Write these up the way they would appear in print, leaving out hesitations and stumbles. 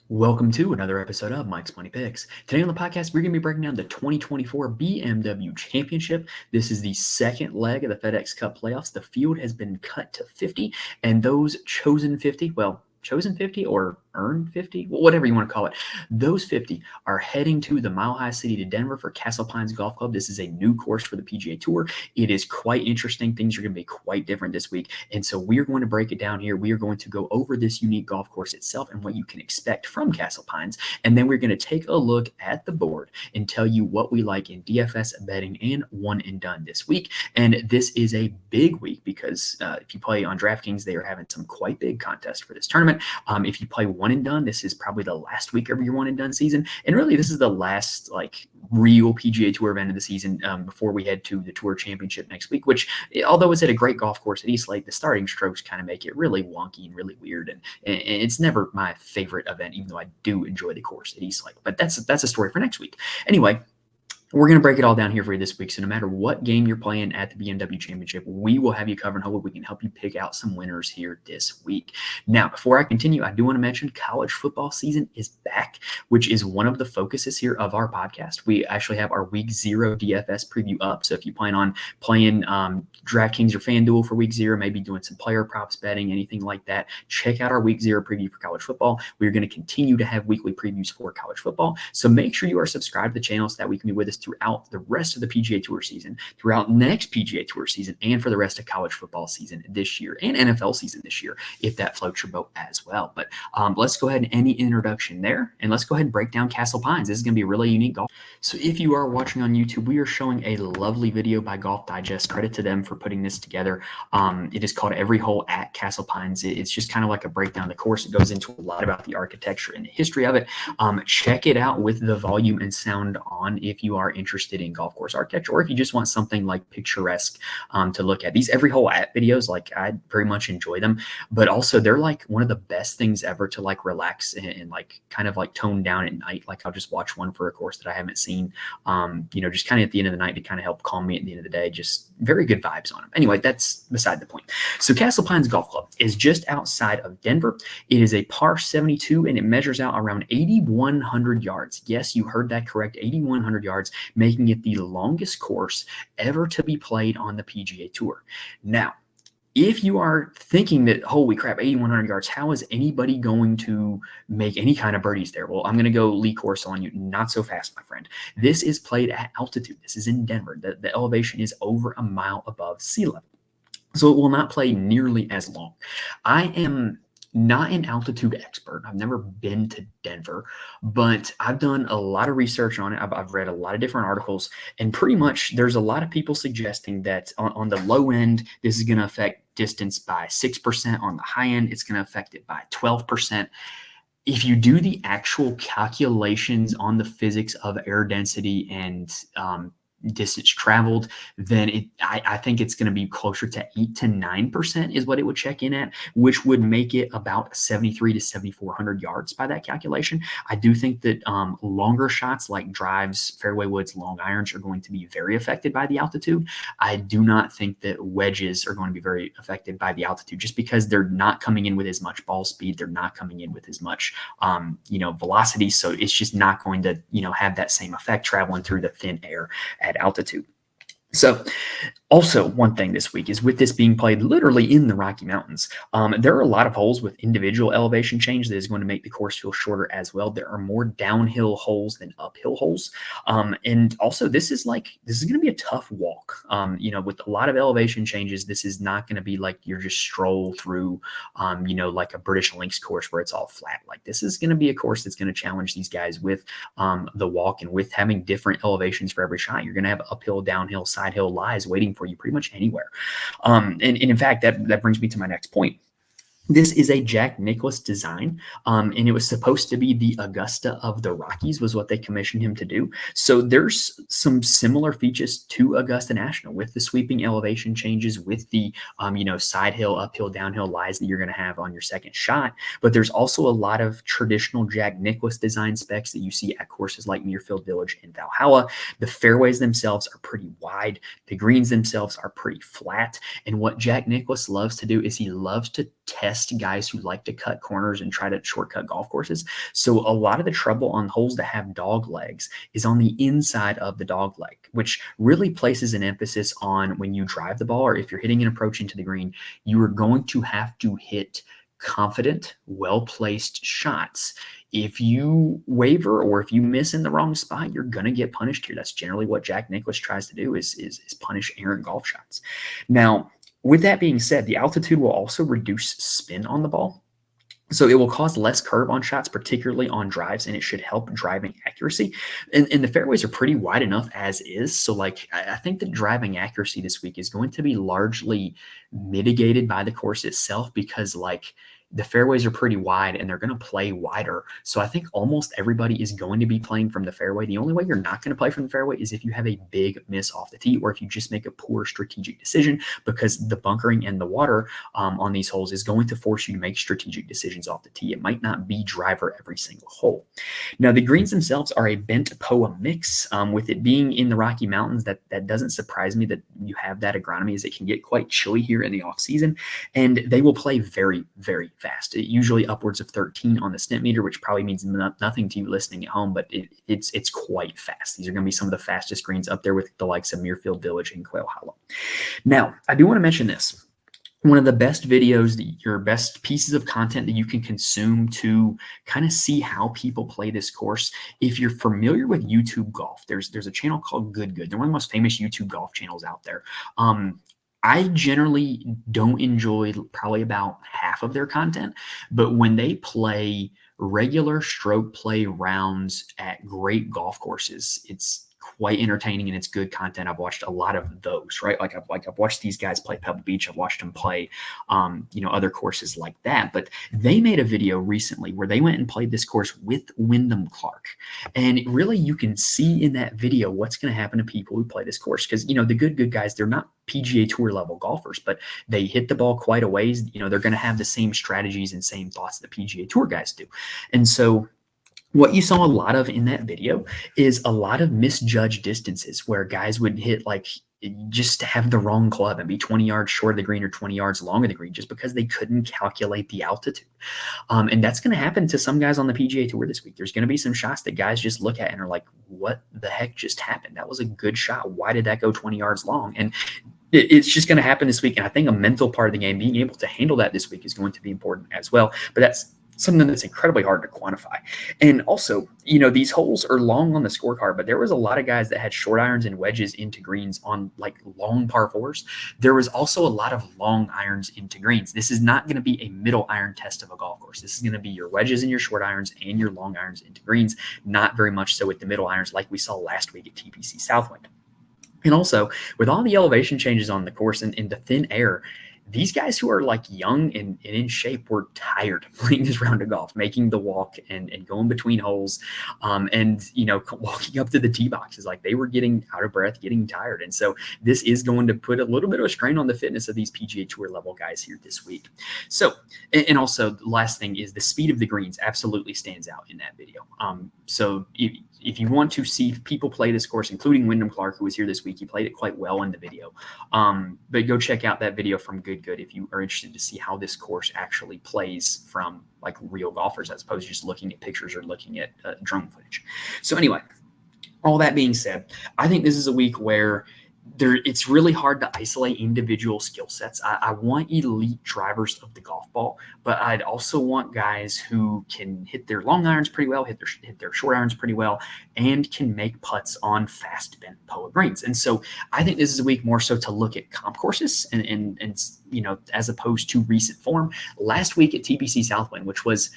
Welcome to another episode of Mike's Money Picks. Today on the podcast, we're going to be breaking down the 2024 BMW Championship. This is the second leg of the FedEx Cup playoffs. The field has been cut to 50, and those chosen 50 or earned 50, whatever you want to call it, those 50 are heading to the Mile High City to Denver for Castle Pines Golf Club. This is a new course for the PGA Tour. It is quite interesting. Things are going to be quite different this week, and so we are going to break it down here. We are going to go over this unique golf course itself and what you can expect from Castle Pines, and then we're going to take a look at the board and tell you what we like in DFS betting and one and done this week. And this is a big week because if you play on DraftKings, they are having some quite big contests for this tournament. If you play one and done, this is probably the last week of your one and done season, and really this is the last real PGA Tour event of the season before we head to the Tour Championship next week, which, although it's at a great golf course at East Lake, the starting strokes kind of make it really wonky and really weird, and it's never my favorite event, even though I do enjoy the course at East Lake. But that's a story for next week. Anyway, we're going to break it all down here for you this week. So no matter what game you're playing at the BMW Championship, we will have you covered, and hopefully we can help you pick out some winners here this week. Now, before I continue, I do want to mention college football season is back, which is one of the focuses here of our podcast. We actually have our Week 0 DFS preview up. So if you plan on playing DraftKings or FanDuel for Week 0, maybe doing some player props betting, anything like that, check out our Week 0 preview for college football. We're going to continue to have weekly previews for college football. So make sure you are subscribed to the channel so that we can be with us throughout the rest of the PGA Tour season, throughout next PGA Tour season, and for the rest of college football season this year and NFL season this year, if that floats your boat as well. But let's go ahead and any introduction there, and let's go ahead and break down Castle Pines. This is going to be a really unique golf. So if you are watching on YouTube, we are showing a lovely video by Golf Digest. Credit to them for putting this together. It is called Every Hole at Castle Pines. It's just kind of like a breakdown of the course. It goes into a lot about the architecture and the history of it. Check it out with the volume and sound on if you are interested in golf course architecture, or if you just want something like picturesque to look at. These Every Hole at videos, I very much enjoy them, but also they're like one of the best things ever to relax and kind of tone down at night. I'll just watch one for a course that I haven't seen, just kind of at the end of the night to kind of help calm me at the end of the day. Just very good vibes on them. Anyway, that's beside the point. So Castle Pines Golf Club is just outside of Denver. It is a par 72 and it measures out around 8,100 yards. Yes, you heard that correct. 8,100 yards, making it the longest course ever to be played on the PGA Tour. Now, if you are thinking that, holy crap, 8,100 yards, how is anybody going to make any kind of birdies there? Well, I'm going to go Lee course on you. Not so fast, my friend. This is played at altitude. This is in Denver. The elevation is over a mile above sea level. So it will not play nearly as long. I am not an altitude expert. I've never been to Denver, but I've done a lot of research on it. I've read a lot of different articles, and pretty much there's a lot of people suggesting that on the low end, this is going to affect distance by 6%. On the high end, it's going to affect it by 12%. If you do the actual calculations on the physics of air density and distance traveled, then I think it's going to be closer to 8 to 9% is what it would check in at, which would make it about 73 to 7,400 yards by that calculation. I do think that longer shots like drives, fairway woods, long irons are going to be very affected by the altitude. I do not think that wedges are going to be very affected by the altitude, just because they're not coming in with as much ball speed. They're not coming in with as much, velocity. So it's just not going to, have that same effect traveling through the thin air at altitude. So also one thing this week is, with this being played literally in the Rocky Mountains, there are a lot of holes with individual elevation change that is going to make the course feel shorter as well. There are more downhill holes than uphill holes. And also this is going to be a tough walk. With a lot of elevation changes, this is not going to be like you're just stroll through, like a British Links course where it's all flat. This is going to be a course that's going to challenge these guys with the walk, and with having different elevations for every shot. You're going to have uphill, downhill, side hill lies waiting for you pretty much anywhere. And in fact, that brings me to my next point. This is a Jack Nicklaus design, and it was supposed to be the Augusta of the Rockies was what they commissioned him to do. So there's some similar features to Augusta National with the sweeping elevation changes, with the, side hill, uphill, downhill lies that you're going to have on your second shot. But there's also a lot of traditional Jack Nicklaus design specs that you see at courses like Muirfield Village and Valhalla. The fairways themselves are pretty wide. The greens themselves are pretty flat. And what Jack Nicklaus loves to do is he loves to test test guys who like to cut corners and try to shortcut golf courses. So a lot of the trouble on holes that have dog legs is on the inside of the dog leg, which really places an emphasis on when you drive the ball, or if you're hitting an approach into the green, you are going to have to hit confident, well-placed shots. If you waver or if you miss in the wrong spot, you're going to get punished here. That's generally what Jack Nicklaus tries to do is punish errant golf shots. Now, with that being said, the altitude will also reduce spin on the ball. So it will cause less curve on shots, particularly on drives, and it should help driving accuracy. And the fairways are pretty wide enough as is. So like I think the driving accuracy this week is going to be largely mitigated by the course itself, because like the fairways are pretty wide and they're going to play wider. So I think almost everybody is going to be playing from the fairway. The only way you're not going to play from the fairway is if you have a big miss off the tee, or if you just make a poor strategic decision, because the bunkering and the water on these holes is going to force you to make strategic decisions off the tee. It might not be driver every single hole. Now, the greens themselves are a bent POA mix. With it being in the Rocky Mountains, that doesn't surprise me that you have that agronomy, as it can get quite chilly here in the off season, and they will play very, very fast. Usually upwards of 13 on the stent meter, which probably means nothing to you listening at home, but it's quite fast. These are going to be some of the fastest greens, up there with the likes of Muirfield Village and Quail Hollow. Now, I do want to mention this. One of the best videos, your best pieces of content that you can consume to kind of see how people play this course. If you're familiar with YouTube golf, there's a channel called Good. They're one of the most famous YouTube golf channels out there. I generally don't enjoy probably about half of their content, but when they play regular stroke play rounds at great golf courses, it's quite entertaining and it's good content. I've watched a lot of those, right? Like I've watched these guys play Pebble Beach. I've watched them play, other courses like that. But they made a video recently where they went and played this course with Wyndham Clark. And really you can see in that video what's going to happen to people who play this course. Because, the good guys, they're not PGA Tour level golfers, but they hit the ball quite a ways. They're going to have the same strategies and same thoughts that PGA Tour guys do. And so what you saw a lot of in that video is a lot of misjudged distances where guys would hit just to have the wrong club and be 20 yards short of the green or 20 yards long of the green just because they couldn't calculate the altitude. And that's going to happen to some guys on the PGA Tour this week. There's going to be some shots that guys just look at and are like, what the heck just happened? That was a good shot. Why did that go 20 yards long? And it's just going to happen this week. And I think a mental part of the game, being able to handle that this week, is going to be important as well. But that's something that's incredibly hard to quantify. And also, these holes are long on the scorecard, but there was a lot of guys that had short irons and wedges into greens on long par fours. There was also a lot of long irons into greens. This is not going to be a middle iron test of a golf course. This is going to be your wedges and your short irons and your long irons into greens, not very much so with the middle irons like we saw last week at TPC Southwind. And also, with all the elevation changes on the course and the thin air, these guys who are young and in shape were tired playing this round of golf, making the walk and going between holes, and walking up to the tee boxes. They were getting out of breath, getting tired. And so this is going to put a little bit of a strain on the fitness of these PGA Tour level guys here this week. So, and also the last thing is the speed of the greens absolutely stands out in that video. So if you want to see people play this course, including Wyndham Clark, who was here this week, he played it quite well in the video. But go check out that video from Good if you are interested to see how this course actually plays from real golfers, as opposed to just looking at pictures or looking at drone footage. So anyway, all that being said, I think this is a week where it's really hard to isolate individual skill sets. I want elite drivers of the golf ball, but I'd also want guys who can hit their long irons pretty well, hit their short irons pretty well, and can make putts on fast bent POA greens. And so I think this is a week more so to look at comp courses and as opposed to recent form. Last week at TPC Southwind, which was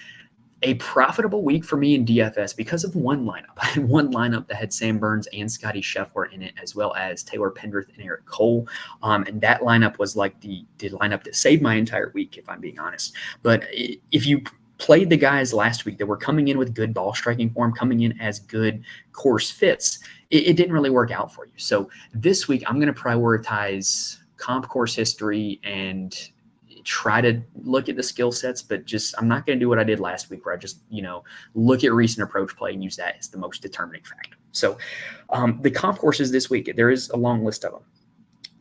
a profitable week for me in DFS because of one lineup. I had one lineup that had Sam Burns and Scotty Scheffler in it, as well as Taylor Pendrith and Eric Cole. And that lineup was the lineup that saved my entire week, if I'm being honest. But if you played the guys last week that were coming in with good ball striking form, coming in as good course fits, it didn't really work out for you. So this week, I'm going to prioritize comp course history and try to look at the skill sets, but I'm not going to do what I did last week, where I just, look at recent approach play and use that as the most determining factor. So the comp courses this week, there is a long list of them.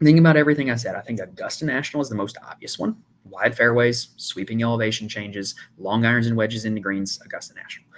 Thinking about everything I said, I think Augusta National is the most obvious one. wide fairways, sweeping elevation changes, long irons and wedges into greens, Augusta National.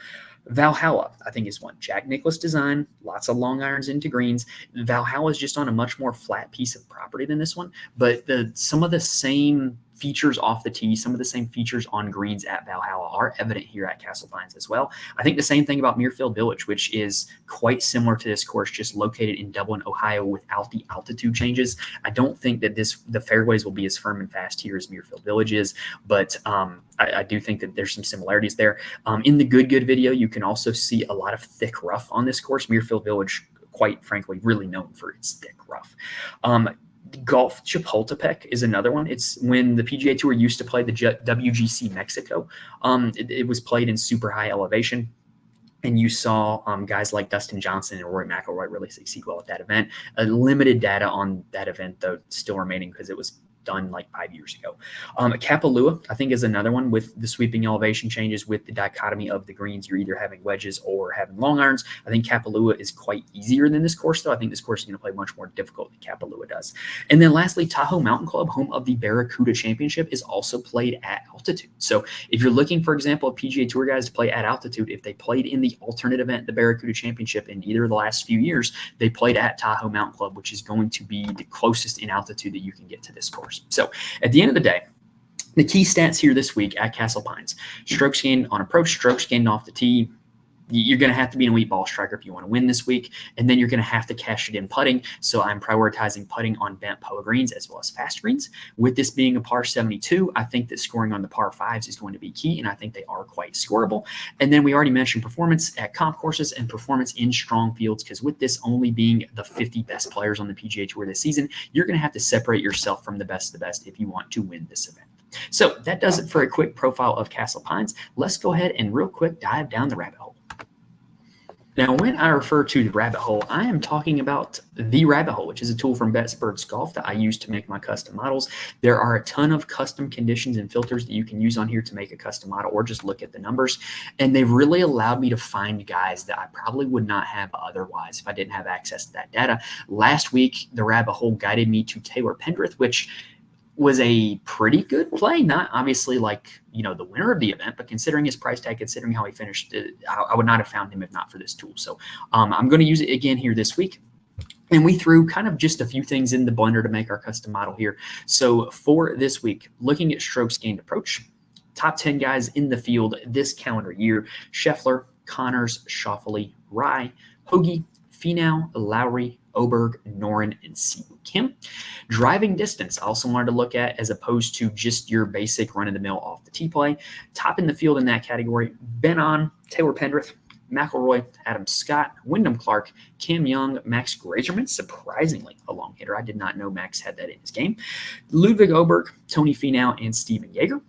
Valhalla, I think, is one. Jack Nicklaus design, lots of long irons into greens. Valhalla is just on a much more flat piece of property than this one, but some of the same features off the tee, some of the same features on greens at Valhalla are evident here at Castle Pines as well. I think the same thing about Muirfield Village, which is quite similar to this course, just located in Dublin, Ohio, without the altitude changes. I don't think that the fairways will be as firm and fast here as Muirfield Village is, but I do think that there's some similarities there. In the Good video, you can also see a lot of thick rough on this course. Muirfield Village, quite frankly, really known for its thick rough. Golf Chapultepec is another one. It's when the PGA Tour used to play the WGC Mexico. It was played in super high elevation. And you saw guys like Dustin Johnson and Rory McIlroy really succeed well at that event. Limited data on that event, though, still remaining because it was done like 5 years ago. Kapalua, I think, is another one with the sweeping elevation changes, with the dichotomy of the greens. You're either having wedges or having long irons. I think Kapalua is quite easier than this course, though. I think this course is going to play much more difficult than Kapalua does. And then lastly, Tahoe Mountain Club, home of the Barracuda Championship, is also played at altitude. So if you're looking, for example, PGA Tour guys to play at altitude, if they played in the alternate event, the Barracuda Championship, in either of the last few years, they played at Tahoe Mountain Club, which is going to be the closest in altitude that you can get to this course. So at the end of the day, the key stats here this week at Castle Pines: strokes gained on approach, strokes gained off the tee. You're going to have to be an elite ball striker if you want to win this week. And then you're going to have to cash it in putting. So I'm prioritizing putting on bent POA greens as well as fast greens. With this being a par 72, I think that scoring on the par 5s is going to be key, and I think they are quite scoreable. And then we already mentioned performance at comp courses and performance in strong fields, because with this only being the 50 best players on the PGA Tour this season, you're going to have to separate yourself from the best of the best if you want to win this event. So that does it for a quick profile of Castle Pines. Let's go ahead and real quick dive down the rabbit hole. Now, when I refer to the rabbit hole, I am talking about the rabbit hole, which is a tool from Bettsburg's Golf that I use to make my custom models. There are a ton of custom conditions and filters that you can use on here to make a custom model, or just look at the numbers. And they've really allowed me to find guys that I probably would not have otherwise if I didn't have access to that data. Last week, the rabbit hole guided me to Taylor Pendrith, which was a pretty good play. Not obviously like, the winner of the event, but considering his price tag, considering how he finished, I would not have found him if not for this tool. So I'm going to use it again here this week. And we threw kind of just a few things in the blender to make our custom model here. So for this week, looking at strokes gained approach, top 10 guys in the field this calendar year: Scheffler, Connors, Schauffele, Rye, Hoagie, Finau, Lowry, Oberg, Noren, and Siwoo Kim. Driving distance, I also wanted to look at, as opposed to just your basic run-of-the-mill off the tee play. Top in the field in that category: Ben On, Taylor Pendrith, McIlroy, Adam Scott, Wyndham Clark, Cam Young, Max Grazerman, surprisingly a long hitter. I did not know Max had that in his game. Ludwig Oberg, Tony Finau, and Steven Jaeger.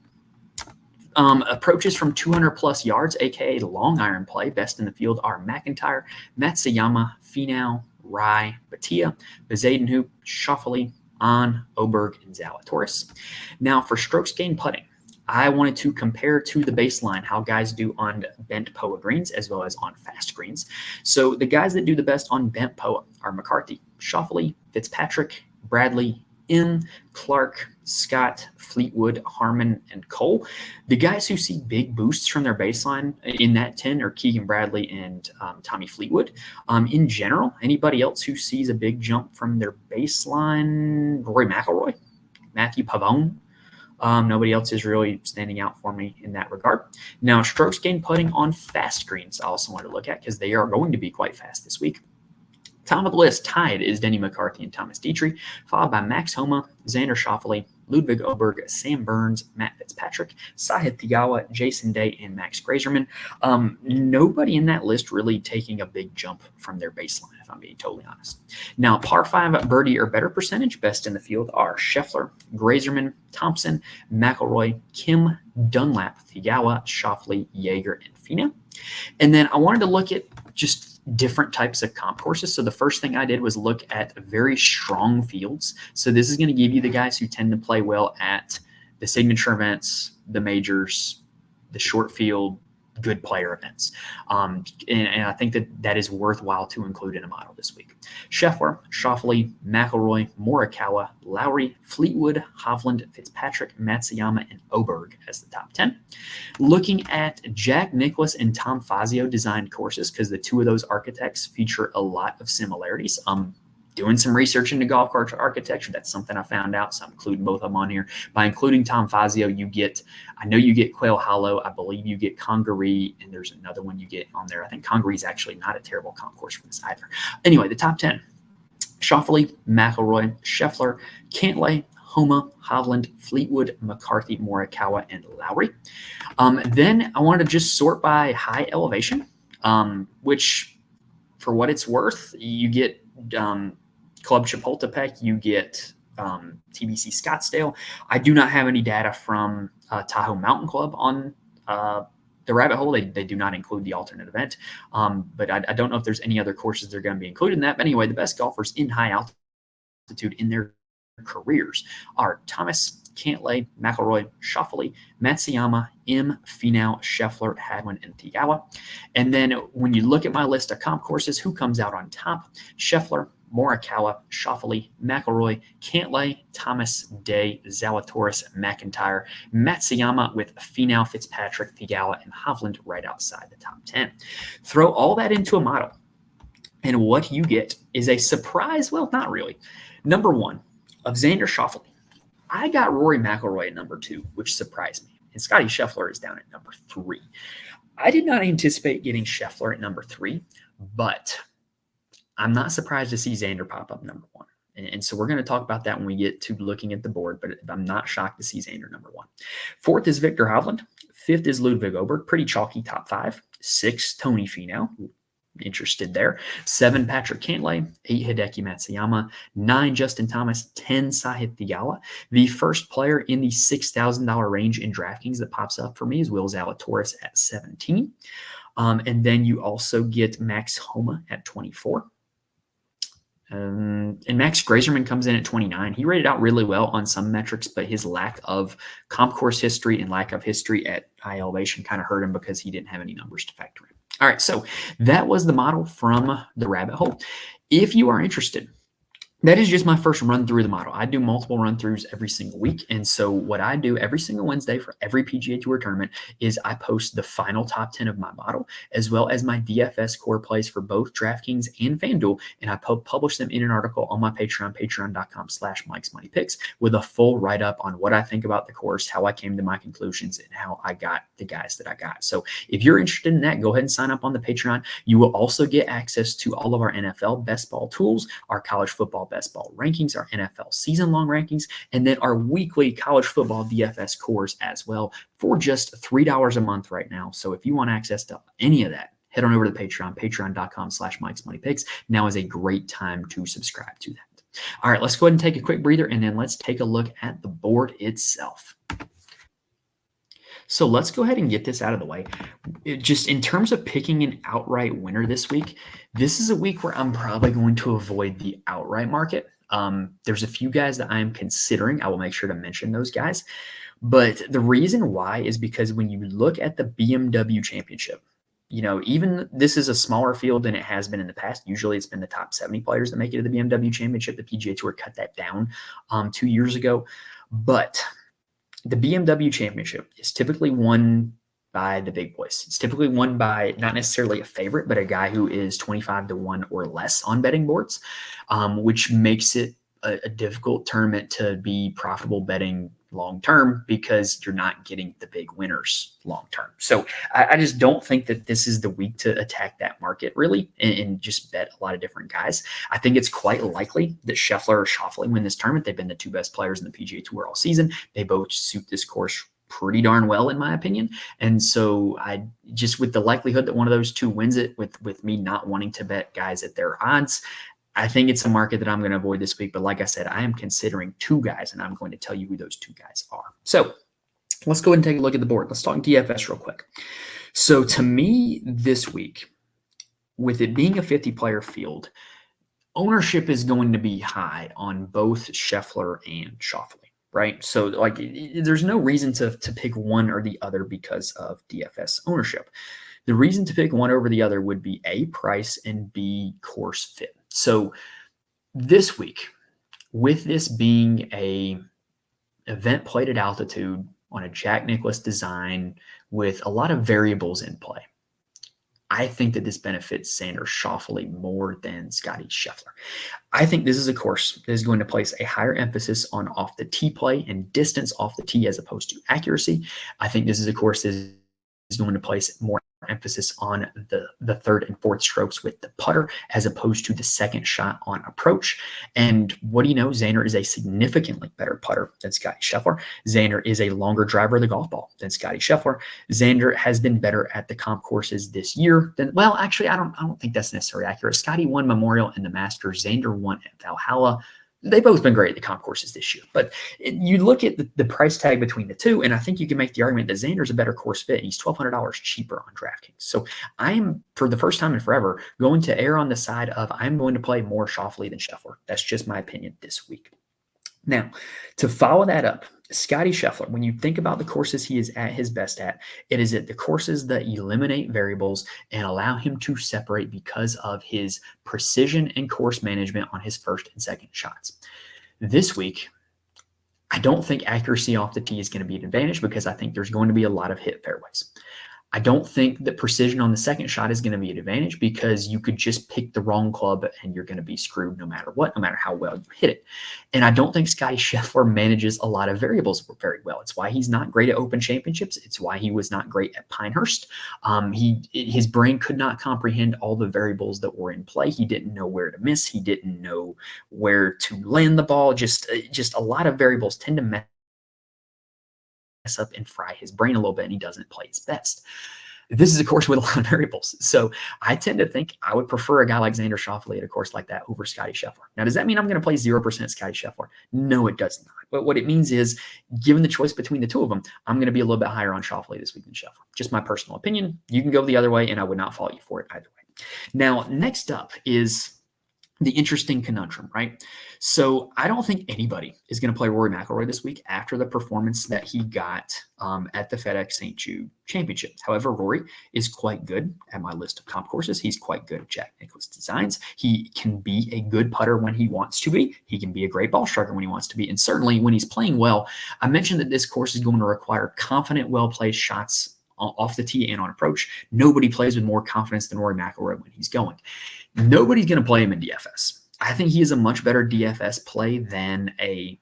Approaches from 200 plus yards, aka the long iron play, best in the field are McIntyre, Matsuyama, Finau, Rye, Batia, Bezadenhoop, Schauffele, On, Oberg, and Zalatoris. Now for strokes gained putting, I wanted to compare to the baseline how guys do on bent POA greens as well as on fast greens. So the guys that do the best on bent POA are McCarthy, Schauffele, Fitzpatrick, Bradley, M, Clark, Scott, Fleetwood, Harmon, and Cole. The guys who see big boosts from their baseline in that 10 are Keegan Bradley and Tommy Fleetwood. In general, anybody else who sees a big jump from their baseline: Rory McIlroy, Matthew Pavone. Nobody else is really standing out for me in that regard. Now, strokes gained putting on fast greens, I also want to look at, because they are going to be quite fast this week. Top of the list, tied, is Denny McCarthy and Thomas Dietrich, followed by Max Homa, Xander Schauffele, Ludwig Oberg, Sam Burns, Matt Fitzpatrick, Sahith Theegala, Jason Day, and Max Grazerman. Nobody in that list really taking a big jump from their baseline, if I'm being totally honest. Now, par 5 birdie or better percentage, best in the field are Scheffler, Grazerman, Thompson, McIlroy, Kim, Dunlap, Theegala, Schauffele, Jaeger, and Finau. And then I wanted to look at just different types of comp courses. So the first thing I did was look at very strong fields. So this is going to give you the guys who tend to play well at the signature events, the majors, the short field, good player events. And I think that is worthwhile to include in a model this week. Scheffler, Schauffele, McIlroy, Morikawa, Lowry, Fleetwood, Hovland, Fitzpatrick, Matsuyama, and Oberg as the top 10. Looking at Jack Nicklaus and Tom Fazio designed courses, because the two of those architects feature a lot of similarities. Doing some research into golf cart architecture, that's something I found out, so I'm including both of them on here. By including Tom Fazio, I know you get Quail Hollow, I believe you get Congaree, and there's another one you get on there. I think Congaree is actually not a terrible comp course for this either. Anyway, the top 10: Schauffele, McIlroy, Scheffler, Cantlay, Homa, Hovland, Fleetwood, McCarthy, Morikawa, and Lowry. Then I wanted to just sort by high elevation, which, for what it's worth, you get Club Chapultepec, you get TBC Scottsdale. I do not have any data from Tahoe Mountain Club on the rabbit hole. They do not include the alternate event, but I don't know if there's any other courses they're going to be included in that. But anyway, the best golfers in high altitude in their careers are Thomas, Cantlay, McIlroy, Schauffele, Matsuyama, Finau, Scheffler, Hadwin, and Thiawa. And then when you look at my list of comp courses, who comes out on top? Scheffler, Morikawa, Schauffele, McIlroy, Cantlay, Thomas, Day, Zalatoris, McIntyre, Matsuyama with Finau, Fitzpatrick, Thiawa, and Hovland right outside the top 10. Throw all that into a model, and what you get is a surprise. Well, not really. Number one of Xander Schauffele. I got Rory McIlroy at number 2, which surprised me. And Scotty Scheffler is down at number 3. I did not anticipate getting Scheffler at number 3, but I'm not surprised to see Xander pop up number 1. And so we're going to talk about that when we get to looking at the board, but I'm not shocked to see Xander number 1. 4th is Victor Hovland. 5th is Ludwig Oberg. Pretty chalky top 5. 6, Tony Finau. Interested there. 7, Patrick Cantlay. 8, Hideki Matsuyama. 9, Justin Thomas. 10, Sahith Theegala. The first player in the $6,000 range in DraftKings that pops up for me is Will Zalatoris at 17. And then you also get Max Homa at 24. And Max Grazerman comes in at 29. He rated out really well on some metrics, but his lack of comp course history and lack of history at high elevation kind of hurt him because he didn't have any numbers to factor in. All right, so that was the model from the rabbit hole. If you are interested, that is just my first run through the model. I do multiple run throughs every single week. And so what I do every single Wednesday for every PGA Tour tournament is I post the final top 10 of my model, as well as my DFS core plays for both DraftKings and FanDuel. And I publish them in an article on my Patreon, patreon.com/MikesMoneyPicks, with a full write-up on what I think about the course, how I came to my conclusions, and how I got the guys that I got. So if you're interested in that, go ahead and sign up on the Patreon. You will also get access to all of our NFL best ball tools, our college football best ball rankings, our NFL season-long rankings, and then our weekly college football DFS cores as well for just $3 a month right now. So if you want access to any of that, head on over to the Patreon, patreon.com/MikesMoneyPicks. Now is a great time to subscribe to that. All right, let's go ahead and take a quick breather, and then let's take a look at the board itself. So let's go ahead and get this out of the way. Just in terms of picking an outright winner this week, this is a week where I'm probably going to avoid the outright market. There's a few guys that I am considering. I will make sure to mention those guys. But the reason why is because when you look at the BMW Championship, even this is a smaller field than it has been in the past. Usually it's been the top 70 players that make it to the BMW Championship. The PGA Tour cut that down 2 years ago. But the BMW Championship is typically won by the big boys. It's typically won by not necessarily a favorite, but a guy who is 25-1 or less on betting boards, which makes it a difficult tournament to be profitable betting long-term because you're not getting the big winners long-term. So I just don't think that this is the week to attack that market really and just bet a lot of different guys. I think it's quite likely that Scheffler or Schauffele win this tournament. They've been the 2 best players in the PGA Tour all season. They both suit this course pretty darn well, in my opinion. And so I just, with the likelihood that one of those 2 wins it, with me not wanting to bet guys at their odds, I think it's a market that I'm going to avoid this week. But like I said, I am considering 2 guys, and I'm going to tell you who those 2 guys are. So let's go ahead and take a look at the board. Let's talk DFS real quick. So to me this week, with it being a 50-player field, ownership is going to be high on both Scheffler and Schauffele. right? So like there's no reason to pick one or the other because of DFS ownership. The reason to pick one over the other would be A, price, and B, course fit. So this week, with this being a event played at altitude on a Jack Nicklaus design with a lot of variables in play, I think that this benefits Xander Schauffele more than Scotty Scheffler. I think this is a course that is going to place a higher emphasis on off the tee play and distance off the tee as opposed to accuracy. I think this is a course that is going to place more emphasis on the third and fourth strokes with the putter as opposed to the second shot on approach. And what do you know? Xander is a significantly better putter than Scotty Scheffler. Xander is a longer driver of the golf ball than Scotty Scheffler. Xander has been better at the comp courses this year than, well, actually, I don't think that's necessarily accurate. Scotty won Memorial and the Masters. Xander won at Valhalla. They've both been great at the comp courses this year. But you look at the price tag between the two, and I think you can make the argument that Xander's a better course fit. He's $1,200 cheaper on DraftKings. So I am, for the first time in forever, going to err on the side of I'm going to play more Schauffele than Scheffler. That's just my opinion this week. Now, to follow that up, Scotty Scheffler, when you think about the courses he is at his best at, it is at the courses that eliminate variables and allow him to separate because of his precision and course management on his first and second shots. This week, I don't think accuracy off the tee is going to be an advantage because I think there's going to be a lot of hit fairways. I don't think that precision on the second shot is going to be an advantage because you could just pick the wrong club and you're going to be screwed no matter what, no matter how well you hit it. And I don't think Scotty Scheffler manages a lot of variables very well. It's why he's not great at Open Championships. It's why he was not great at Pinehurst. His brain could not comprehend all the variables that were in play. He didn't know where to miss. He didn't know where to land the ball. Just a lot of variables tend to mess up and fry his brain a little bit, and he doesn't play his best. This is a course with a lot of variables. So I tend to think I would prefer a guy like Xander Schauffele at a course like that over Scotty Scheffler. Now, does that mean I'm going to play 0% Scotty Scheffler? No, it does not. But what it means is, given the choice between the two of them, I'm going to be a little bit higher on Schauffele this week than Scheffler. Just my personal opinion. You can go the other way, and I would not fault you for it either way. Now, next up is the interesting conundrum, right? So I don't think anybody is going to play Rory McIlroy this week after the performance that he got at the FedEx St. Jude Championship. However, Rory is quite good at my list of comp courses. He's quite good at Jack Nicklaus designs. He can be a good putter when he wants to be. He can be a great ball striker when he wants to be. And certainly when he's playing well, I mentioned that this course is going to require confident, well-placed shots off the tee and on approach. Nobody plays with more confidence than Rory McIlroy when he's going. Nobody's going to play him in DFS. I think he is a much better DFS play than a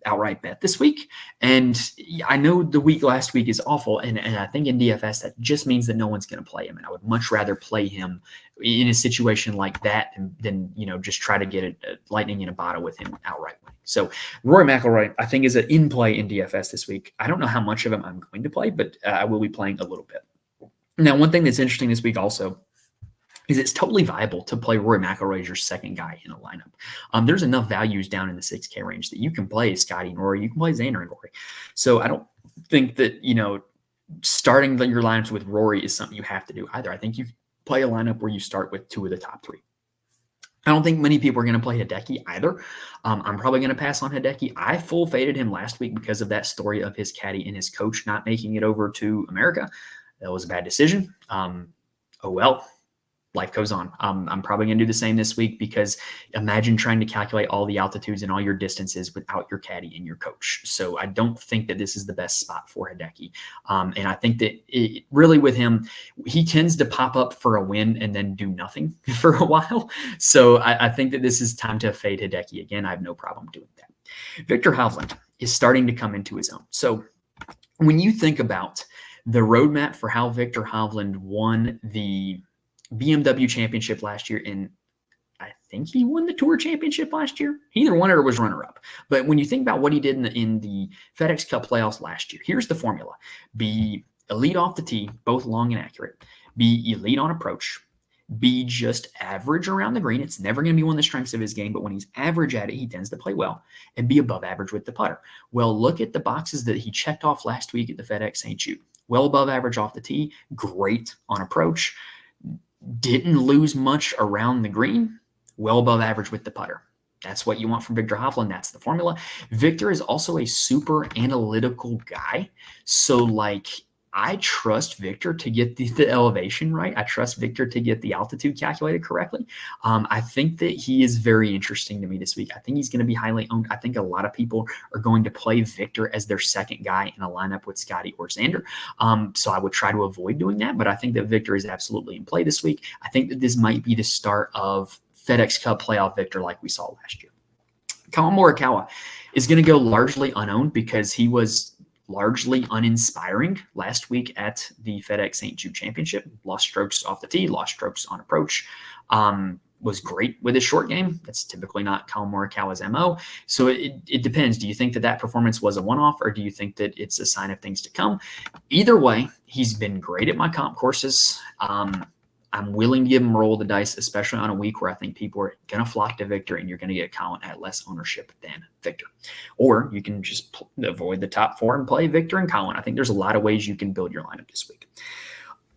outright bet this week. And I know the last week is awful. And I think in DFS, that just means that no one's going to play him. And I would much rather play him in a situation like that than just try to get a lightning in a bottle with him outright winning. So Rory McIlroy, I think, is an in play in DFS this week. I don't know how much of him I'm going to play, but I will be playing a little bit. Now, one thing that's interesting this week also is it's totally viable to play Rory McIlroy as your second guy in a lineup. There's enough values down in the 6K range that you can play Scotty and Rory, you can play Xander and Rory. So I don't think that, starting your lineups with Rory is something you have to do either. I think you play a lineup where you start with two of the top three. I don't think many people are going to play Hideki either. I'm probably going to pass on Hideki. I full faded him last week because of that story of his caddy and his coach not making it over to America. That was a bad decision. Oh, well. Life goes on. I'm probably going to do the same this week because imagine trying to calculate all the altitudes and all your distances without your caddy and your coach. So I don't think that this is the best spot for Hideki. And I think that really with him, he tends to pop up for a win and then do nothing for a while. So I think that this is time to fade Hideki again. I have no problem doing that. Viktor Hovland is starting to come into his own. So when you think about the roadmap for how Viktor Hovland won the BMW Championship last year, and I think he won the Tour Championship last year. He either won it or was runner-up. But when you think about what he did in the FedEx Cup playoffs last year, here's the formula. Be elite off the tee, both long and accurate. Be elite on approach. Be just average around the green. It's never going to be one of the strengths of his game, but when he's average at it, he tends to play well. And be above average with the putter. Well, look at the boxes that he checked off last week at the FedEx St. Jude. Well above average off the tee, great on approach. Didn't lose much around the green, well above average with the putter. That's what you want from Victor Hovland. That's the formula. Victor is also a super analytical guy. So, like, I trust Victor to get the elevation right. I trust Victor to get the altitude calculated correctly. I think that he is very interesting to me this week. I think he's going to be highly owned. I think a lot of people are going to play Victor as their second guy in a lineup with Scotty or Xander. So I would try to avoid doing that, but I think that Victor is absolutely in play this week. I think that this might be the start of FedEx Cup playoff Victor like we saw last year. Collin Morikawa is going to go largely unowned because he was largely uninspiring last week at the FedEx St. Jude Championship. Lost strokes off the tee, lost strokes on approach. Was great with his short game. That's typically not Collin Morikawa's MO. So it depends. Do you think that performance was a one-off, or do you think that it's a sign of things to come? Either way, he's been great at my comp courses. I'm willing to give him a roll of the dice, especially on a week where I think people are going to flock to Victor and you're going to get Collin at less ownership than Victor. Or you can just avoid the top four and play Victor and Collin. I think there's a lot of ways you can build your lineup this week.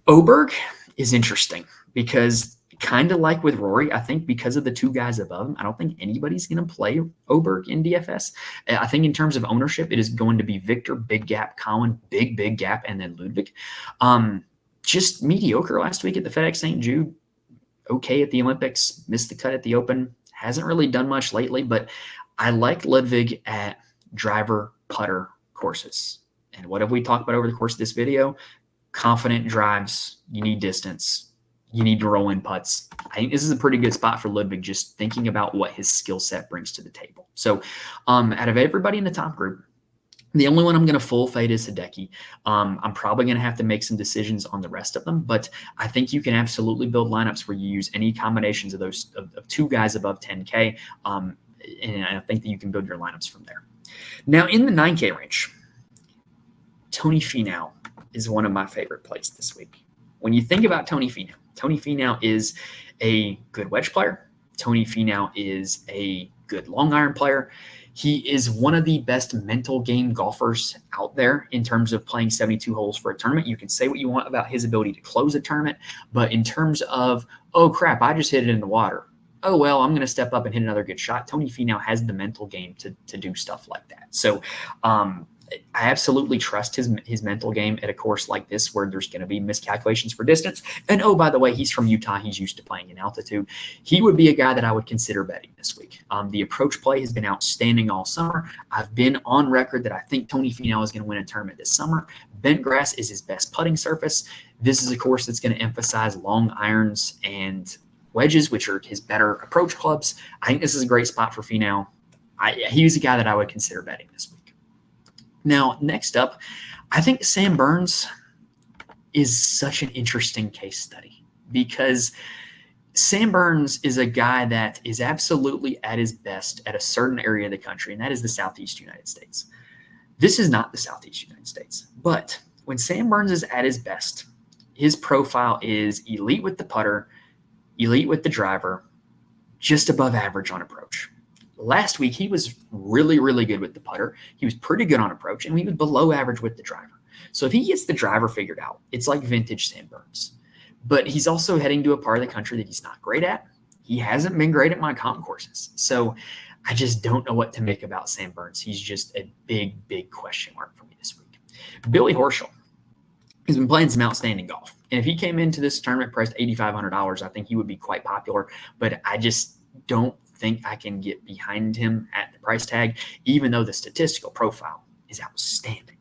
Oberg is interesting because kind of like with Rory, I think because of the two guys above him, I don't think anybody's going to play Oberg in DFS. I think in terms of ownership, it is going to be Victor, big gap, Collin, big gap, and then Ludwig. Just mediocre last week at the FedEx St. Jude. Okay at the Olympics, missed the cut at the Open. Hasn't really done much lately, but I like Ludwig at driver putter courses. And what have we talked about over the course of this video? Confident drives. You need distance. You need to roll in putts. I think this is a pretty good spot for Ludwig, just thinking about what his skill set brings to the table. So out of everybody in the top group, the only one I'm going to full fade is Hideki. I'm probably going to have to make some decisions on the rest of them, but I think you can absolutely build lineups where you use any combinations of those of two guys above 10K, and I think that you can build your lineups from there. Now, in the 9K range, Tony Finau is one of my favorite plays this week. When you think about Tony Finau is a good wedge player. Tony Finau is a good long iron player. He is one of the best mental game golfers out there in terms of playing 72 holes for a tournament. You can say what you want about his ability to close a tournament, but in terms of, oh crap, I just hit it in the water. Oh, well, I'm going to step up and hit another good shot. Tony Finau has the mental game to do stuff like that. So I absolutely trust his mental game at a course like this where there's going to be miscalculations for distance. And oh, by the way, he's from Utah. He's used to playing in altitude. He would be a guy that I would consider betting this week. The approach play has been outstanding all summer. I've been on record that I think Tony Finau is going to win a tournament this summer. Bent grass is his best putting surface. This is a course that's going to emphasize long irons and wedges, which are his better approach clubs. I think this is a great spot for Finau. He's a guy that I would consider betting this week. Now, next up, I think Sam Burns is such an interesting case study because Sam Burns is a guy that is absolutely at his best at a certain area of the country, and that is the Southeast United States. This is not the Southeast United States, but when Sam Burns is at his best, his profile is elite with the putter, elite with the driver, just above average on approach. Last week, he was really, really good with the putter. He was pretty good on approach, and he was below average with the driver. So if he gets the driver figured out, it's like vintage Sam Burns. But he's also heading to a part of the country that he's not great at. He hasn't been great at my comp courses. So I just don't know what to make about Sam Burns. He's just a big question mark for me this week. Billy Horschel has been playing some outstanding golf. And if he came into this tournament priced $8,500, I think he would be quite popular. But I just don't think I can get behind him at the price tag, even though the statistical profile is outstanding.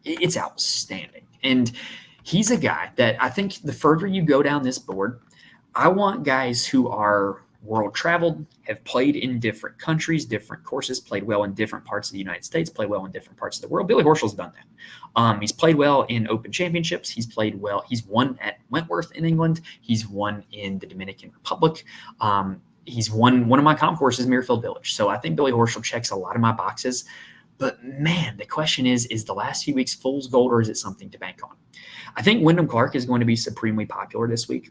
It's outstanding. And he's a guy that I think the further you go down this board, I want guys who are world traveled, have played in different countries, different courses, played well in different parts of the United States, played well in different parts of the world. Billy Horschel's done that. He's played well in Open Championships. He's played well. He's won at Wentworth in England. He's won in the Dominican Republic. He's won one of my comp courses, Muirfield Village. So I think Billy Horschel checks a lot of my boxes. But, man, the question is the last few weeks fool's gold, or is it something to bank on? I think Wyndham Clark is going to be supremely popular this week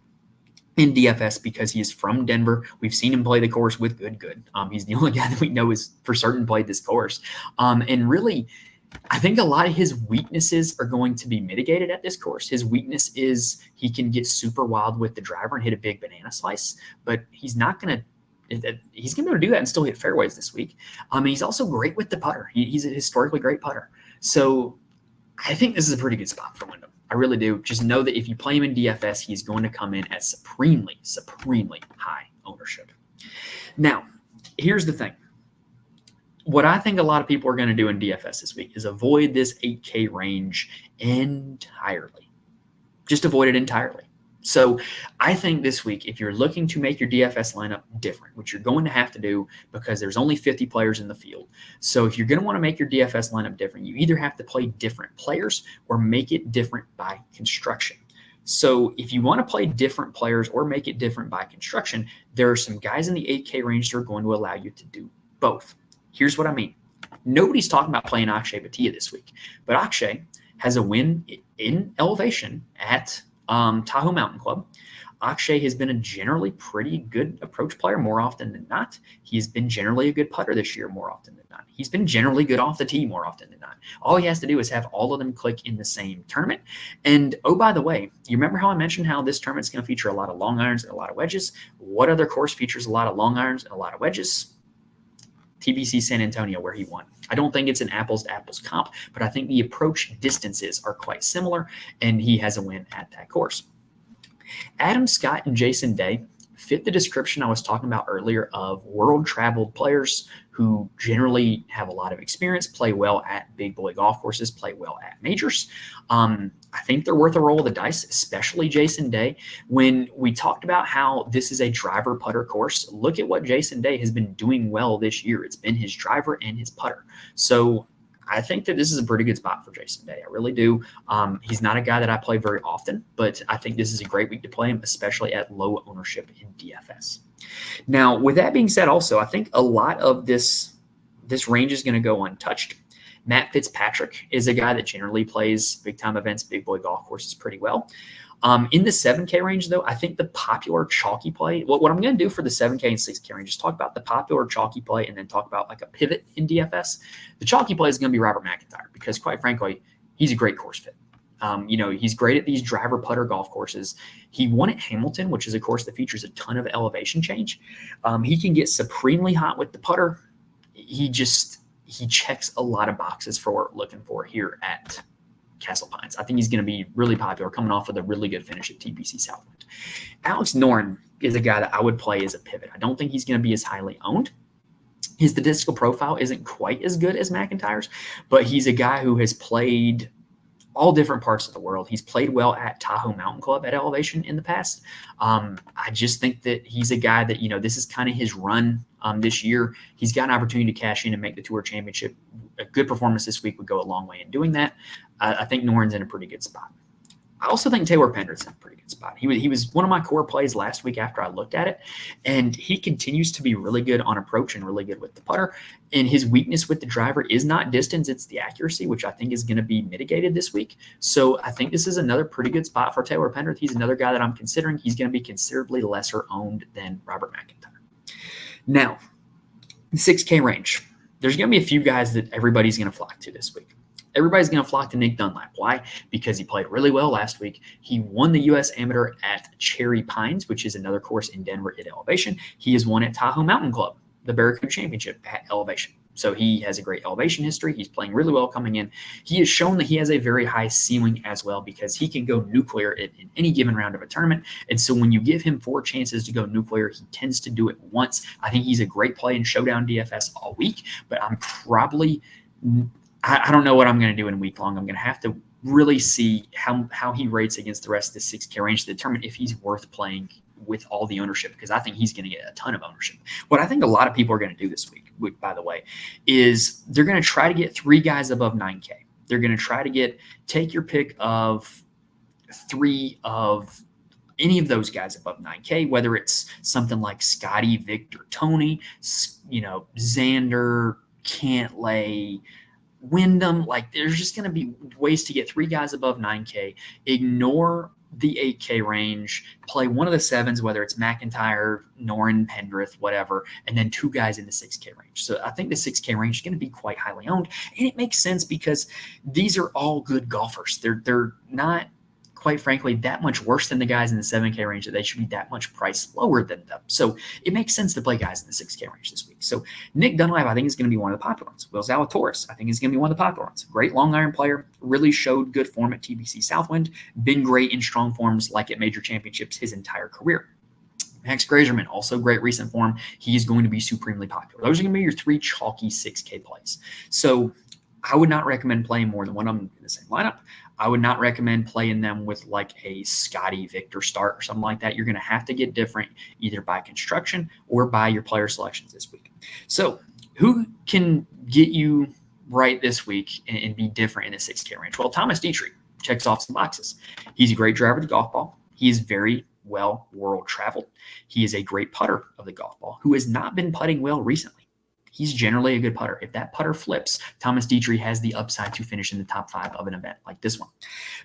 in DFS because he is from Denver. We've seen him play the course with good. He's the only guy that we know is for certain played this course. And really, I think a lot of his weaknesses are going to be mitigated at this course. His weakness is he can get super wild with the driver and hit a big banana slice, but he's not going to He's going to be able to do that and still hit fairways this week. He's also great with the putter. He's a historically great putter. So I think this is a pretty good spot for Wyndham. I really do. Just know that if you play him in DFS, he's going to come in at supremely high ownership. Now, here's the thing. What I think a lot of people are going to do in DFS this week is avoid this 8K range entirely. Just avoid it entirely. So I think this week, if you're looking to make your DFS lineup different, which you're going to have to do because there's only 50 players in the field. So if you're going to want to make your DFS lineup different, you either have to play different players or make it different by construction. So if you want to play different players or make it different by construction, there are some guys in the 8K range that are going to allow you to do both. Here's what I mean. Nobody's talking about playing Akshay Bhatia this week, but Akshay has a win in elevation at Tahoe Mountain Club. Akshay has been a generally pretty good approach player more often than not. He's been generally a good putter this year more often than not. He's been generally good off the tee more often than not. All he has to do is have all of them click in the same tournament. And oh, by the way, you remember how I mentioned how this tournament's going to feature a lot of long irons and a lot of wedges? What other course features a lot of long irons and a lot of wedges? TBC San Antonio, where he won. I don't think it's an apples-to-apples comp, but I think the approach distances are quite similar, and he has a win at that course. Adam Scott and Jason Day fit the description I was talking about earlier of world-traveled players who generally have a lot of experience, play well at big boy golf courses, play well at majors. I think they're worth a roll of the dice, especially Jason Day. When we talked about how this is a driver putter course, look at what Jason Day has been doing well this year. It's been his driver and his putter. So I think that this is a pretty good spot for Jason Day. I really do. He's not a guy that I play very often, but I think this is a great week to play him, especially at low ownership in DFS. Now, with that being said, also, I think a lot of this range is going to go untouched. Matt Fitzpatrick is a guy that generally plays big-time events, big boy golf courses pretty well. In the 7K range, though, I think the popular chalky play, what I'm going to do for the 7K and 6K range is talk about the popular chalky play and then talk about like a pivot in DFS. The chalky play is going to be Robert McIntyre because, quite frankly, he's a great course fit. He's great at these driver putter golf courses. He won at Hamilton, which is a course that features a ton of elevation change. He can get supremely hot with the putter. He checks a lot of boxes for what we're looking for here at Castle Pines. I think he's going to be really popular coming off with a really good finish at TPC Southwind. Alex Noren is a guy that I would play as a pivot. I don't think he's going to be as highly owned. His statistical profile isn't quite as good as McIntyre's, but he's a guy who has played all different parts of the world. He's played well at Tahoe Mountain Club at elevation in the past. I just think that he's a guy that, this is kind of his run this year. He's got an opportunity to cash in and make the Tour Championship. A good performance this week would go a long way in doing that. I think Noren's in a pretty good spot. I also think Taylor Pendrit's in a pretty good spot. He was one of my core plays last week after I looked at it, and he continues to be really good on approach and really good with the putter. And his weakness with the driver is not distance, it's the accuracy, which I think is going to be mitigated this week. So I think this is another pretty good spot for Taylor Pendrith. He's another guy that I'm considering. He's going to be considerably lesser owned than Robert McIntyre. Now, the 6K range. There's going to be a few guys that everybody's going to flock to this week. Everybody's going to flock to Nick Dunlap. Why? Because he played really well last week. He won the U.S. Amateur at Cherry Pines, which is another course in Denver at elevation. He has won at Tahoe Mountain Club, the Barracuda Championship at elevation. So he has a great elevation history. He's playing really well coming in. He has shown that he has a very high ceiling as well because he can go nuclear in any given round of a tournament. And so when you give him 4 chances to go nuclear, he tends to do it once. I think he's a great play in Showdown DFS all week, but I'm probably – I don't know what I'm going to do in week long. I'm going to have to really see how he rates against the rest of the 6K range to determine if he's worth playing with all the ownership, because I think he's going to get a ton of ownership. What I think a lot of people are going to do this week, by the way, is they're going to try to get 3 guys above 9K. They're going to try to take your pick of 3 of any of those guys above 9K, whether it's something like Scotty, Victor, Tony, Xander, Cantlay, Wyndham. Like, there's just going to be ways to get 3 guys above 9K. Ignore the 8K range. Play one of the 7s, whether it's McIntyre, Noren, Pendrith, whatever, and then 2 guys in the 6K range. So I think the 6K range is going to be quite highly owned, and it makes sense because these are all good golfers. They're not quite frankly, that much worse than the guys in the 7K range that they should be that much priced lower than them. So it makes sense to play guys in the 6K range this week. So Nick Dunlap, I think, is going to be one of the popular ones. Will Zalatoris, I think, is going to be one of the popular ones. Great long iron player, really showed good form at TPC Southwind, been great in strong forms like at major championships his entire career. Max Grazerman, also great recent form. He's going to be supremely popular. Those are going to be your 3 chalky 6K plays. So I would not recommend playing more than one of them in the same lineup. I would not recommend playing them with like a Scotty Victor start or something like that. You're going to have to get different either by construction or by your player selections this week. So who can get you right this week and be different in the 6K range? Well, Thomas Dietrich checks off some boxes. He's a great driver of the golf ball. He is very well world traveled. He is a great putter of the golf ball who has not been putting well recently. He's generally a good putter. If that putter flips, Thomas Dietrich has the upside to finish in the top 5 of an event like this one.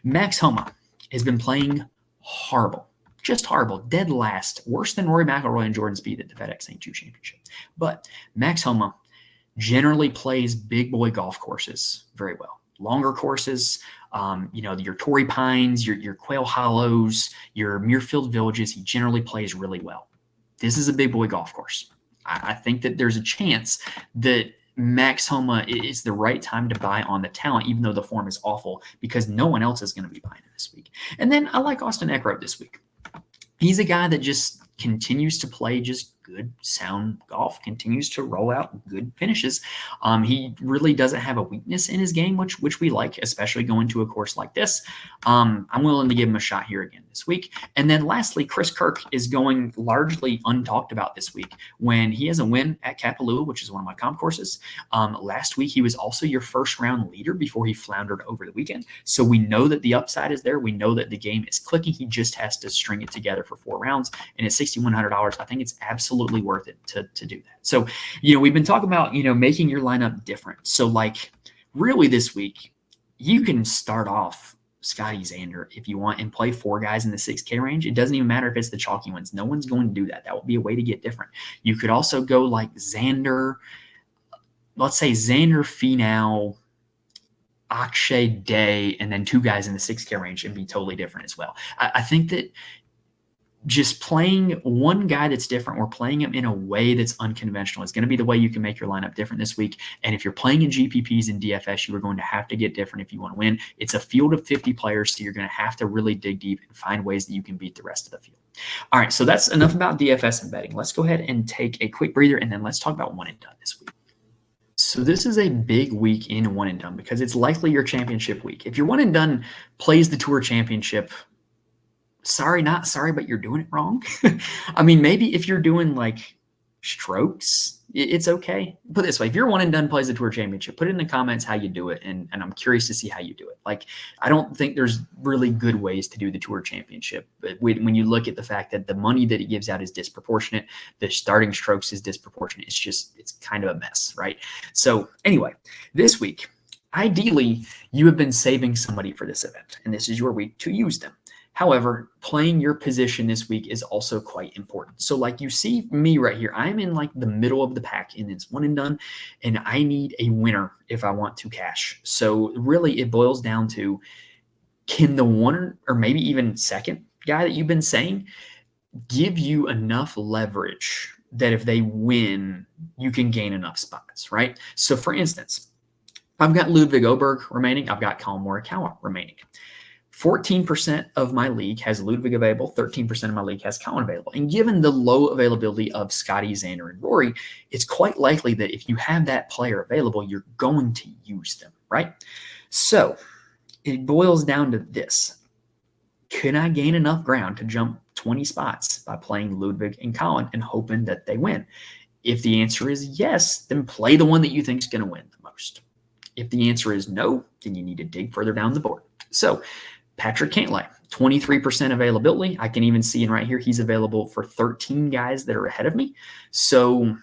Max Homa has been playing horrible, just horrible, dead last, worse than Rory McIlroy and Jordan Spieth at the FedEx St. Jude Championship. But Max Homa generally plays big boy golf courses very well. Longer courses, your Torrey Pines, your Quail Hollows, your Muirfield Villages, he generally plays really well. This is a big boy golf course. I think that there's a chance that Max Homa is the right time to buy on the talent, even though the form is awful, because no one else is going to be buying it this week. And then I like Austin Eckroat this week. He's a guy that just continues to play just good, sound golf, continues to roll out good finishes. He really doesn't have a weakness in his game, which we like, especially going to a course like this. I'm willing to give him a shot here again this week. And then lastly, Chris Kirk is going largely untalked about this week when he has a win at Kapalua, which is one of my comp courses. Last week, he was also your first round leader before he floundered over the weekend. So we know that the upside is there. We know that the game is clicking. He just has to string it together for 4 rounds. And at $6,100, I think it's absolutely worth it to do that. So, we've been talking about, making your lineup different. So like really this week, you can start off Scotty Xander if you want and play 4 guys in the 6K range. It doesn't even matter if it's the chalky ones. No one's going to do that. That would be a way to get different. You could also go like Xander, let's say Xander, Finau, Akshay, Day, and then 2 guys in the 6K range and be totally different as well. I think that just playing one guy that's different or playing him in a way that's unconventional is going to be the way you can make your lineup different this week. And if you're playing in GPPs and DFS, you are going to have to get different if you want to win. It's a field of 50 players, so you're going to have to really dig deep and find ways that you can beat the rest of the field. All right, so that's enough about DFS and betting. Let's go ahead and take a quick breather, and then let's talk about one and done this week. So this is a big week in one and done because it's likely your championship week. If your one and done plays the Tour Championship, sorry, not sorry, but you're doing it wrong. I mean, maybe if you're doing like strokes, it's okay. Put it this way, if your one and done plays the Tour Championship, put it in the comments how you do it, and I'm curious to see how you do it. Like, I don't think there's really good ways to do the Tour Championship, but when you look at the fact that the money that it gives out is disproportionate, the starting strokes is disproportionate, it's kind of a mess, right? So anyway, this week, ideally, you have been saving somebody for this event, and this is your week to use them. However, playing your position this week is also quite important. So like you see me right here, I'm in like the middle of the pack in this one and done, and I need a winner if I want to cash. So really it boils down to, can the one or maybe even second guy that you've been saying give you enough leverage that if they win, you can gain enough spots, right? So for instance, I've got Ludwig Oberg remaining. I've got Colin Morikawa remaining. 14% of my league has Ludwig available. 13% of my league has Colin available. And given the low availability of Scotty, Xander, and Rory, it's quite likely that if you have that player available, you're going to use them, right? So it boils down to this. Can I gain enough ground to jump 20 spots by playing Ludwig and Colin and hoping that they win? If the answer is yes, then play the one that you think is going to win the most. If the answer is no, then you need to dig further down the board. So Patrick Cantlay, 23% availability. I can even see in right here, he's available for 13 guys that are ahead of me. So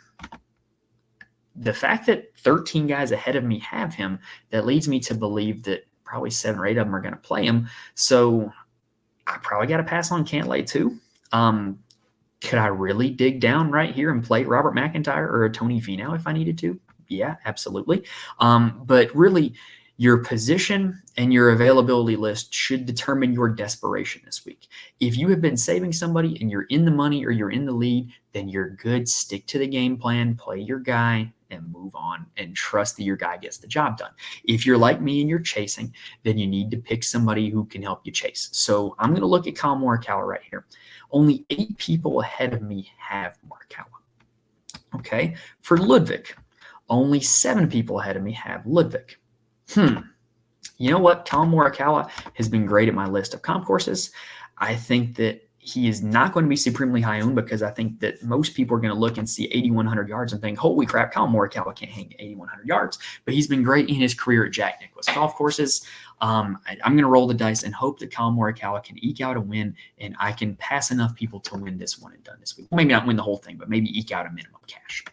the fact that 13 guys ahead of me have him, that leads me to believe that probably 7 or 8 of them are going to play him. So I probably got to pass on Cantlay too. Could I really dig down right here and play Robert McIntyre or a Tony Finau if I needed to? Yeah, absolutely. But really, Your position and your availability list should determine your desperation this week. If you have been saving somebody and you're in the money or you're in the lead, then you're good. Stick to the game plan, play your guy, and move on and trust that your guy gets the job done. If you're like me and you're chasing, then you need to pick somebody who can help you chase. So I'm going to look at Collin Morikawa right here. Only 8 people ahead of me have Morikawa. Okay. For Ludwig, only 7 people ahead of me have Ludwig. You know what? Collin Morikawa has been great at my list of comp courses. I think that he is not going to be supremely high owned because I think that most people are going to look and see 8,100 yards and think, holy crap, Collin Morikawa can't hang 8,100 yards. But he's been great in his career at Jack Nicklaus golf courses. I'm going to roll the dice and hope that Collin Morikawa can eke out a win and I can pass enough people to win this one and done this week. Maybe not win the whole thing, but maybe eke out a minimum cash.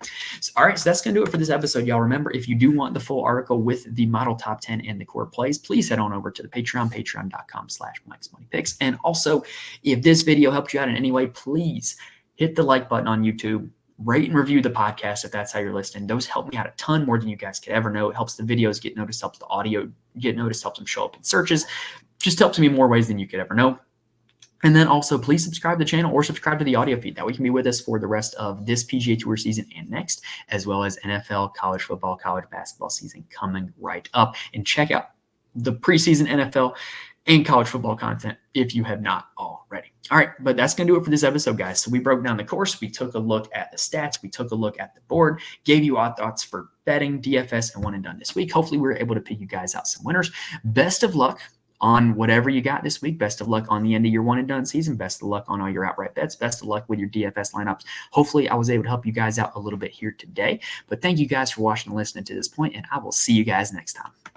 All right, so that's going to do it for this episode, y'all. Remember, if you do want the full article with the model top 10 and the core plays, please head on over to the Patreon, patreon.com/Mike'sMoneyPicks. And also, if this video helped you out in any way, please hit the like button on YouTube. Rate and review the podcast if that's how you're listening. Those help me out a ton more than you guys could ever know. It helps the videos get noticed, helps the audio get noticed, helps them show up in searches. Just helps me in more ways than you could ever know. And then also, please subscribe to the channel or subscribe to the audio feed. That way you can be with us for the rest of this PGA Tour season and next, as well as NFL, college football, college basketball season coming right up. And check out the preseason NFL and college football content if you have not already. All right, but that's going to do it for this episode, guys. So we broke down the course. We took a look at the stats. We took a look at the board, gave you our thoughts for betting, DFS, and one and done this week. Hopefully we were able to pick you guys out some winners. Best of luck on whatever you got this week. Best of luck on the end of your one and done season. Best of luck on all your outright bets. Best of luck with your DFS lineups. Hopefully I was able to help you guys out a little bit here today. But thank you guys for watching and listening to this point, and I will see you guys next time.